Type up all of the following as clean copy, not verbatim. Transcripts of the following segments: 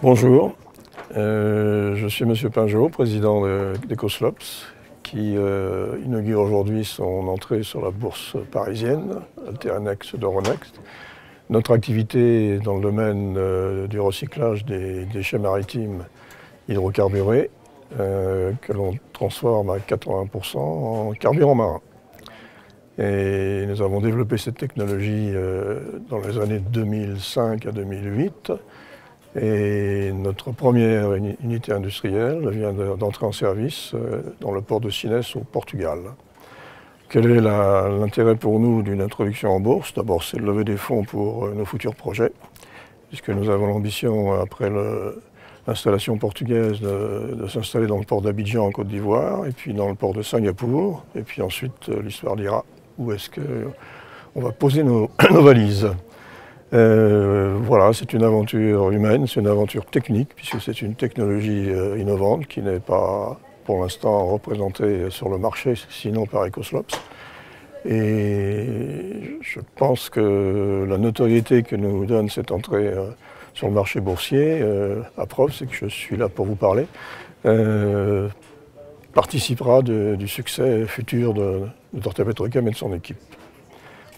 Bonjour, je suis Monsieur Pinjot, président d'Ecoslops, qui inaugure aujourd'hui son entrée sur la bourse parisienne, Alternext d'Euronext. Notre activité est dans le domaine du recyclage des déchets maritimes hydrocarburés, que l'on transforme à 80% en carburant marin. Et nous avons développé cette technologie dans les années 2005 à 2008. Et notre première unité industrielle vient d'entrer en service dans le port de Sines au Portugal. Quel est l'intérêt pour nous d'une introduction en bourse? D'abord, c'est de lever des fonds pour nos futurs projets, puisque nous avons l'ambition, après l'installation portugaise, de s'installer dans le port d'Abidjan en Côte d'Ivoire, et puis dans le port de Singapour, et puis ensuite l'histoire dira où est-ce qu'on va poser nos valises. Voilà, c'est une aventure humaine, c'est une aventure technique, puisque c'est une technologie innovante qui n'est pas pour l'instant représentée sur le marché, sinon par Ecoslops. Et je pense que la notoriété que nous donne cette entrée sur le marché boursier, à preuve, c'est que je suis là pour vous parler, participera du succès futur de Tortilla Petrochem et de son équipe.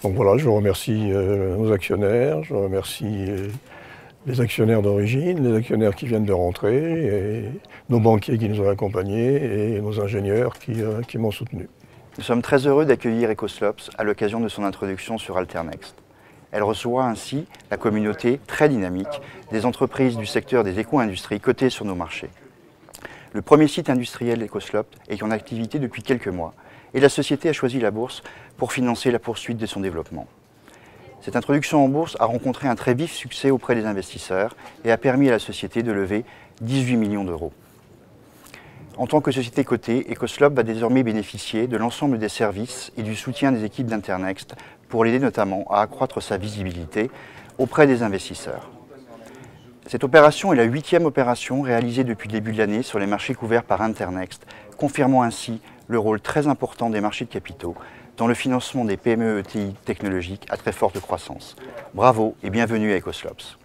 Donc voilà, je remercie nos actionnaires, je remercie les actionnaires d'origine, les actionnaires qui viennent de rentrer, et nos banquiers qui nous ont accompagnés et nos ingénieurs qui m'ont soutenu. Nous sommes très heureux d'accueillir Ecoslops à l'occasion de son introduction sur Alternext. Elle reçoit ainsi la communauté très dynamique des entreprises du secteur des éco-industries cotées sur nos marchés. Le premier site industriel d'Ecoslops est en activité depuis quelques mois, et la société a choisi la bourse pour financer la poursuite de son développement. Cette introduction en bourse a rencontré un très vif succès auprès des investisseurs et a permis à la société de lever 18 millions d'euros. En tant que société cotée, Ecoslops va désormais bénéficier de l'ensemble des services et du soutien des équipes d'Internext pour l'aider notamment à accroître sa visibilité auprès des investisseurs. Cette opération est la 8e opération réalisée depuis le début de l'année sur les marchés couverts par Internext, confirmant ainsi le rôle très important des marchés de capitaux dans le financement des PME ETI technologiques à très forte croissance. Bravo et bienvenue à Ecoslops.